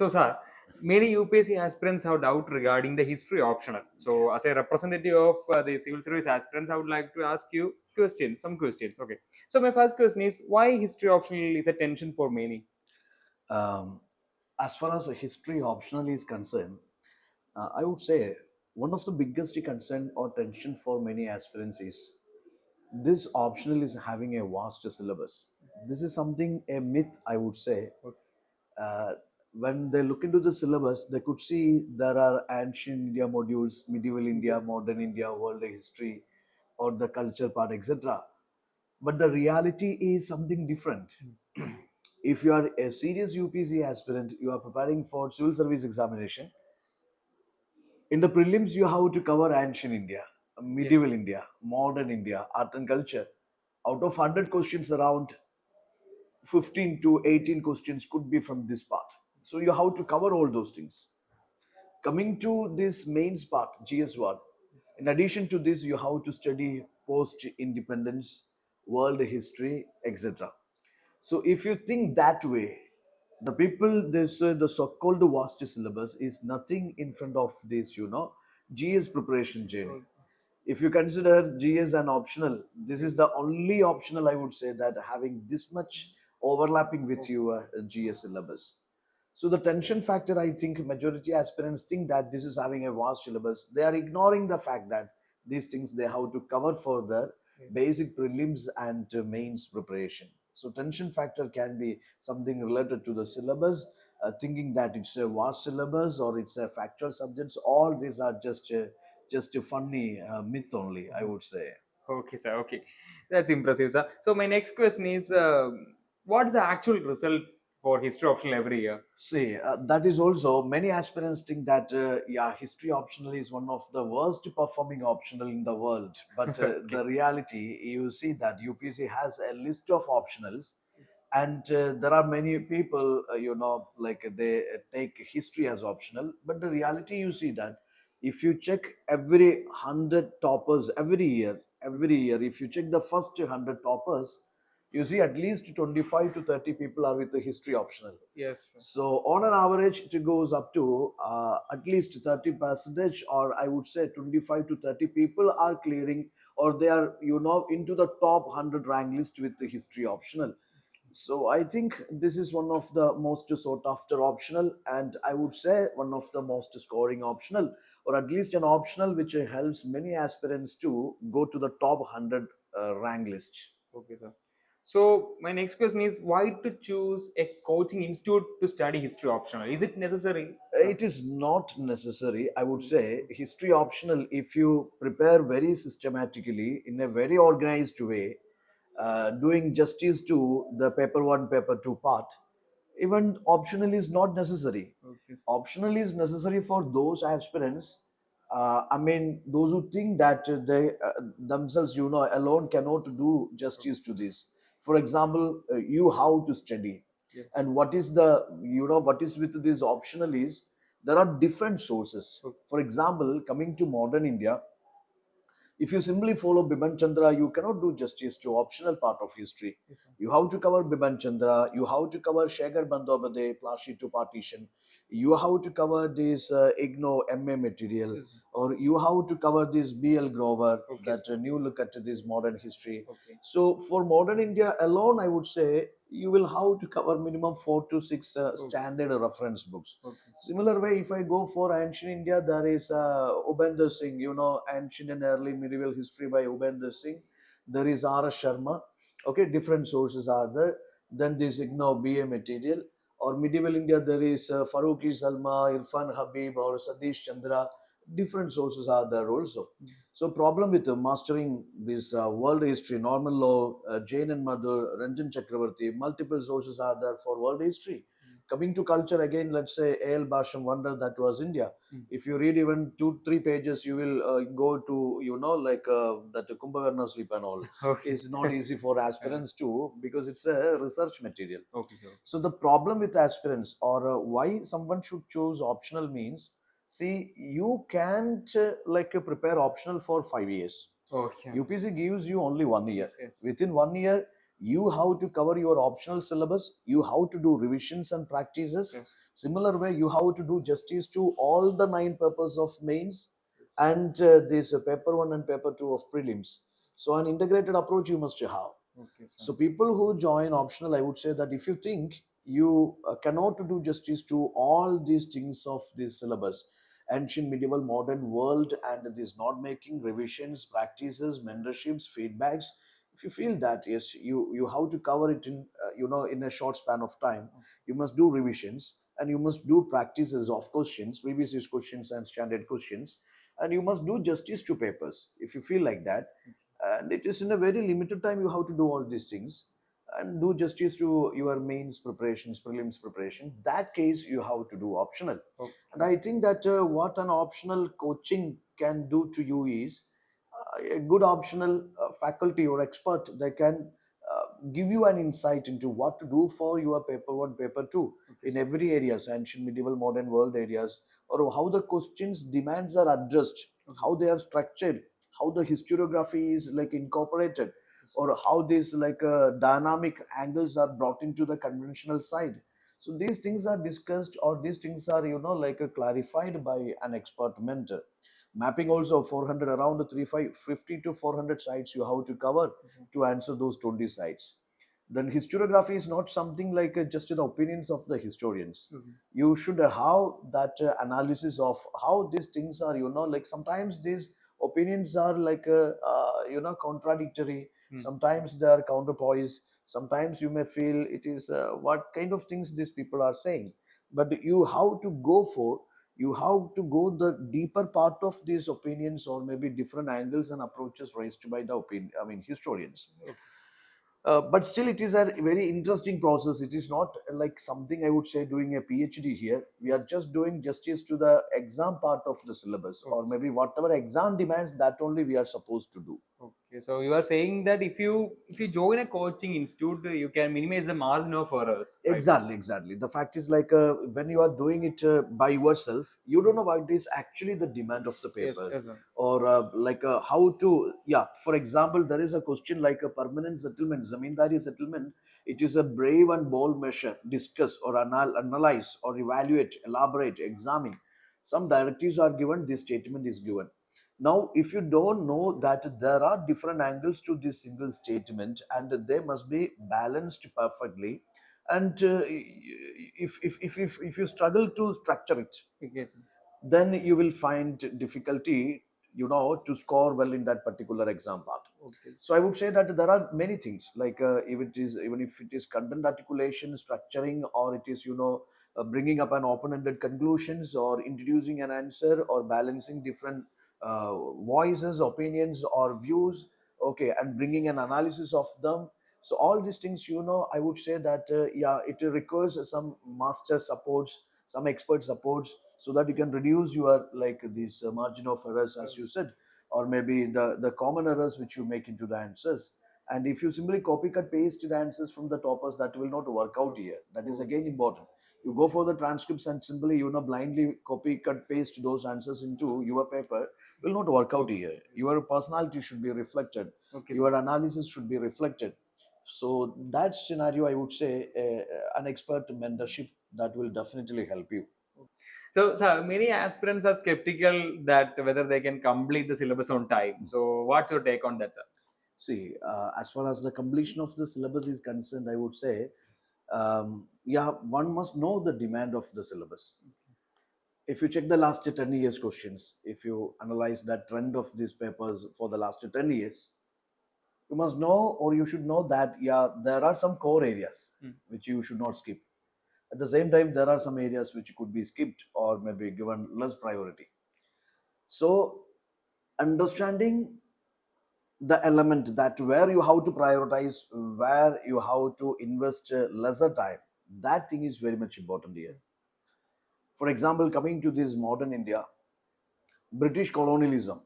So, sir, many UPSC aspirants have doubt regarding the history optional. So, as a representative of the civil service aspirants, I would like to ask you questions, some questions. Okay. So, my first question is why history optional is a tension for many? Um, as far as history optional is concerned, I would say one of the biggest concern or tension for many aspirants is this optional is having a vast syllabus. This is something a myth, I would say. Okay. Uh, when they look into the syllabus, they could see there are ancient India modules, medieval India, modern India, world history, or the culture part, etc. But the reality is something different. If you are a serious UPC aspirant, you are preparing for civil service examination. In the prelims, you have to cover ancient India, Yes. medieval India, modern India, art and culture. Out of 100 questions, around 15 to 18 questions could be from this part. So you have to cover all those things. Coming to this mains part, GS1, in addition to this, you have to study post independence, world history, etc. So if you think that way, the people this the so-called vast syllabus is nothing in front of this, GS preparation journey. Okay. If you consider GS an optional, this is Yes. the only optional I would say that having this much overlapping with Okay. your GS syllabus. So the tension factor, I think majority aspirants think that this is having a vast syllabus. They are ignoring the fact that these things they have to cover for their Yes. basic prelims and mains preparation. So tension factor can be something related to the syllabus, thinking that it's a vast syllabus or it's a factual subjects. All these are just a funny myth only, I would say. Okay, sir. Okay, that's impressive, sir. So my next question is, what's the actual result for history optional every year? See, that is also many aspirants think that yeah, history optional is one of the worst performing optional in the world. But Okay. the reality, you see that UPC has a list of optionals, and there are many people, like they take history as optional. But the reality, you see that if you check every 100 toppers every year, if you check the first 100 toppers, you see at least 25 to 30 people are with the history optional. Yes. So on an average, it goes up to at least 30 percentage, or I would say 25 to 30 people are clearing, or they are into the top 100 rank list with the history optional. So I think this is one of the most sought after optional, and I would say one of the most scoring optional, or at least an optional which helps many aspirants to go to the top 100 rank list. Okay, sir. So my next question is, why to choose a coaching institute to study history optional? Is it necessary, sir? It is not necessary. I would say history optional if you prepare very systematically in a very organized way, doing justice to the paper one, paper two part. Even optional is not necessary. Okay. Optional is necessary for those aspirants. I mean, those who think that they themselves, alone cannot do justice to this. For example, you how to study, Yes. and what is the, what is with this optional is there are different sources. Okay. For example, coming to modern India, if you simply follow Biban Chandra, you cannot do justice to optional part of history. Yes, sir. You have to cover Biban Chandra, you have to cover Shekhar Bandobade, Plashi to Partition, you have to cover this IGNO MA material, Yes, sir. or you have to cover this BL Grover, Okay, that sir. new look at this modern history. Okay. So for modern India alone, I would say you will have to cover minimum 4 to 6 Okay. standard reference books. Okay. Similar way, if I go for ancient India, there is Ubender Singh, ancient and early medieval history by Ubender Singh. There is R.S. Sharma. Okay, different sources are there. Then this BA material. Or medieval India, there is Farooqi Salma, Irfan Habib, or Satish Chandra. Different sources are there also. So problem with mastering this world history, normal law, Jain and Madhur, Ranjan Chakravarti, multiple sources are there for world history. Coming to culture again, let's say A.L. Basham Wonder, that was India. Mm. If you read even 2 3 pages, you will go to like that Kumbhakarna sleep and all. Okay. It's not easy for aspirants too, because it's a research material. Okay, sir. So the problem with aspirants, or why someone should choose optional means, see, you can't prepare optional for 5 years. Okay. UPC gives you only 1 year. Yes. Within 1 year, you have to cover your optional syllabus. You have to do revisions and practices. Yes. Similar way, you have to do justice to all the 9 papers of mains and this paper 1 and paper 2 of prelims. So an integrated approach you must have. Okay, sir. So people who join optional, I would say that if you think you cannot do justice to all these things of this syllabus, ancient, medieval, modern world, and this not making revisions, practices, mentorships, feedbacks. If you feel that yes, you have to cover it in in a short span of time, you must do revisions and you must do practices of questions, previous year's questions and standard questions, and you must do justice to papers. If you feel like that, and it is in a very limited time you have to do all these things and do justice to your mains preparations, prelims preparation, that case you have to do optional. Okay. And I think that what an optional coaching can do to you is a good optional faculty or expert, they can give you an insight into what to do for your paper 1, paper 2 Okay, in sir. every areas, ancient, medieval, modern world areas, or how the questions demands are addressed, how they are structured, how the historiography is like incorporated, or how these like dynamic angles are brought into the conventional side. So these things are discussed, or these things are like clarified by an expert mentor. Mapping also 400, around 350 to 400 sites you have to cover to answer those 20 sites. Then historiography is not something like just the opinions of the historians. Mhm. You should have that analysis of how these things are, like sometimes these opinions are like contradictory, Mm. sometimes they are counterpoise, sometimes you may feel it is what kind of things these people are saying. But you have to go for, you have to go the deeper part of these opinions, or maybe different angles and approaches raised by the opinion, I mean historians. Okay. But still it is a very interesting process. It is not like something I would say doing a PhD here. We are just doing justice to the exam part of the syllabus, or Okay. maybe whatever exam demands, that only we are supposed to do. Okay, so you are saying that if you join a coaching institute, you can minimize the margin of errors, right? Exactly, exactly. The fact is like when you are doing it by yourself, you don't know what is actually the demand of the Yes, paper, yes, sir. or like how to. Yeah, for example, there is a question like a permanent settlement, zamindari settlement. It is a brave and bold measure. Discuss or analyze or evaluate, elaborate, examine. Some directives are given. This statement is given. Now, if you don't know that there are different angles to this single statement and they must be balanced perfectly, and if you struggle to structure it, Okay, sir. then you will find difficulty to score well in that particular exam part. Okay. So I would say that there are many things like even if it is content articulation, structuring, or it is bringing up an open-ended conclusions, or introducing an answer, or balancing different voices, opinions, or views, okay, and bringing an analysis of them. So all these things, I would say that yeah, it requires some master supports, some expert supports, so that you can reduce your like this margin of errors, as you Yes. said, or maybe the common errors which you make into the answers. And if you simply copy cut paste the answers from the toppers, that will not work out here. That is Oh, again important. You go for the transcripts and simply blindly copy cut paste those answers into your paper, will not work out okay. here. Yes. Your personality should be reflected, Okay, sir. your analysis should be reflected. So that scenario, I would say, an expert mentorship, that will definitely help you. So many aspirants are skeptical that whether they can complete the syllabus on time. So what's your take on that, sir? See, as far as the completion of the syllabus is concerned, I would say, yeah, one must know the demand of the syllabus. If you check the last 10 years questions, if you analyze that trend of these papers for the last 10 years, you must know, or you should know that, yeah, there are some core areas Mm. which you should not skip. At the same time, there are some areas which could be skipped or maybe given less priority. So, understanding the element that where you have to prioritize, where you have to invest lesser time, that thing is very much important here. For example, coming to this modern India, British colonialism,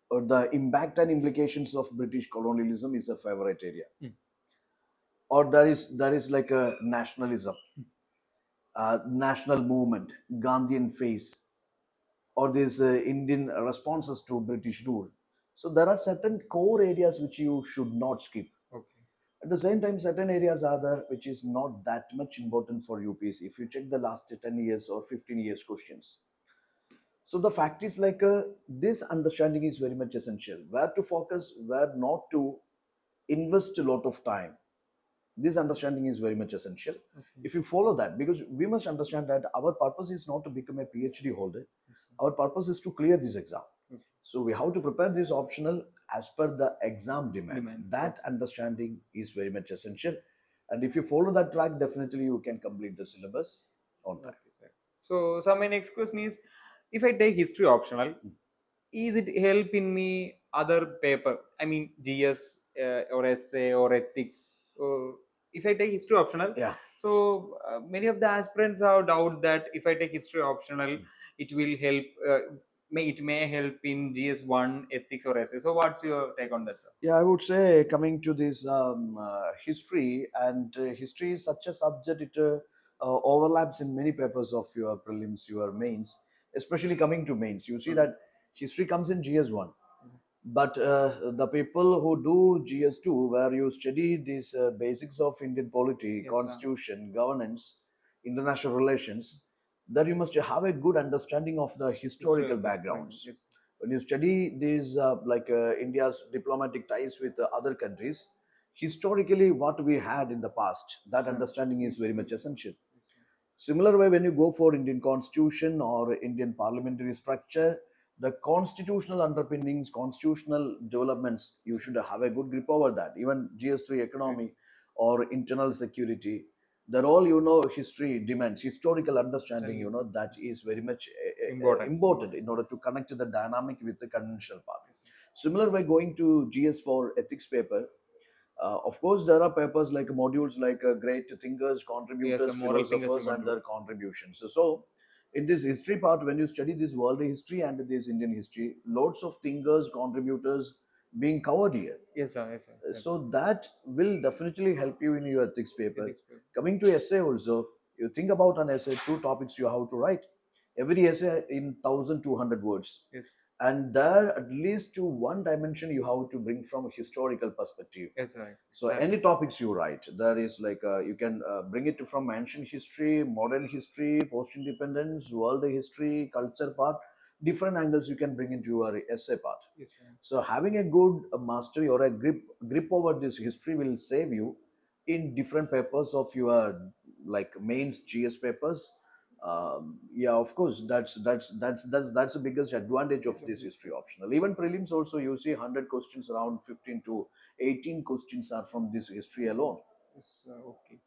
or the impact and implications of British colonialism is a favorite area. Mm. Or there is like a nationalism, national movement, Gandhian phase, or these Indian responses to British rule. So there are certain core areas which you should not skip. Okay. At the same time, certain areas are there which is not that much important for UPSC. If you check the last 10 years or 15 years questions, so the fact is like this understanding is very much essential. Where to focus, where not to invest a lot of time. This understanding is very much essential. Okay. If you follow that, because we must understand that our purpose is not to become a PhD holder. Our purpose is to clear this exam. Okay. So we have to prepare this optional as per the exam demand. Demands. That understanding is very much essential. And if you follow that track, definitely you can complete the syllabus on time. Okay, sir. So my next question is, if I take history optional, is it help in me other paper? I mean, GS or essay or ethics. So if I take history optional, Yeah. so many of the aspirants have doubt that if I take history optional, it will help. It may help in GS1, ethics or essay. So what's your take on that, sir? Yeah, I would say coming to this history, and history is such a subject, it overlaps in many papers of your prelims, your mains, especially coming to mains. You see that history comes in GS1, but the people who do GS2, where you study these basics of Indian polity, Yes, sir. constitution, governance, international relations, that you must have a good understanding of the historical backgrounds. Yes. When you study these India's diplomatic ties with other countries, historically what we had in the past, that understanding is very much essential. Similar way, when you go for Indian constitution or Indian parliamentary structure, the constitutional underpinnings, constitutional developments, you should have a good grip over that. Even GS3 economy or internal security, they're all, history demands, historical understanding, that is very much important in order to connect the dynamic with the conventional part. Similar way, going to GS4 ethics paper, of course, there are papers like modules like great thinkers, contributors, moral thinkers and philosophers, and their contributors. contributions. So, in this history part, when you study this world history and this Indian history, lots of thinkers, contributors being covered here. Yes, sir. Yes, sir. So that will definitely help you in your ethics paper. Ethics paper. Coming to essay also, you think about an essay, two topics you have to write. Every essay in 1,200 words. Yes. And there, at least to one dimension, you have to bring from a historical perspective. Yes, sir. So any topics you write, there is like you can bring it from ancient history, modern history, post-independence, world history, culture part, different angles you can bring into your essay part. Yes, sir. So having a good mastery or a grip over this history will save you in different papers of your like mains GS papers. Yeah, of course, that's the biggest advantage of this history optional. Even prelims also, you see 100 questions, around 15 to 18 questions are from this history alone. Yes, okay.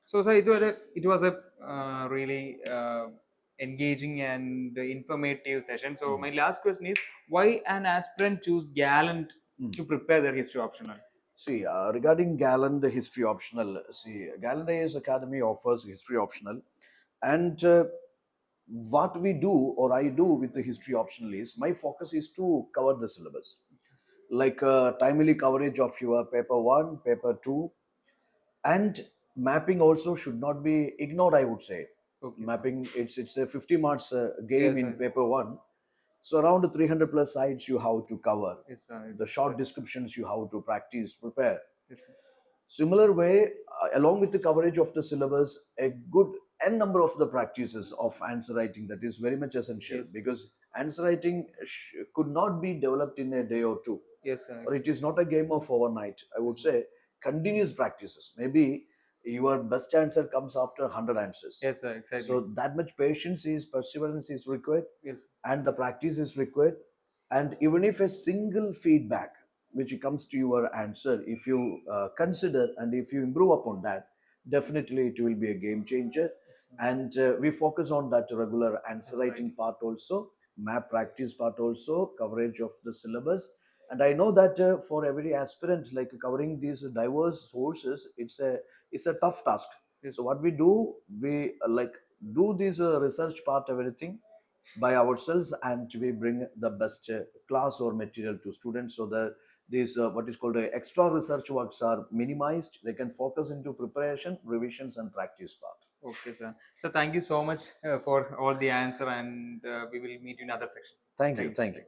So it was a really engaging and informative session. So my last question is, why an aspirant choose Gallant to prepare their history optional? See, regarding Gallant, the history optional, see, Gallant IAS Academy offers history optional, and what we do or I do with the history optional is my focus is to cover the syllabus, like timely coverage of your paper 1, paper 2, and mapping also should not be ignored, I would say. Okay. Mapping, it's a 50 marks game Yes, in sir. paper 1. So around 300 plus sides you have to cover. Yes, sir. The short descriptions you have to practice, prepare. Yes, sir. Similar way, along with the coverage of the syllabus, a good n number of the practices of answer writing, that is very much essential. Yes. Because answer writing could not be developed in a day or two, Yes, sir. or it is not a game of overnight. I would say continuous practices. Maybe your best answer comes after 100 answers. Yes, sir. Exactly. So that much patience is, perseverance is required, Yes. and the practice is required. And even if a single feedback which comes to your answer, if you consider and if you improve upon that, definitely it will be a game changer. And we focus on that regular answer writing part also, map practice part also, coverage of the syllabus. And I know that for every aspirant, like covering these diverse sources, it's a tough task. Yes. So what we do, we like do this research part, everything by ourselves, and we bring the best class or material to students, so that these what is called extra research works are minimized. They can focus into preparation, revisions, and practice part. Okay, sir. So thank you so much for all the answer, and we will meet you in another section. Thank you. Thanks. Thank you.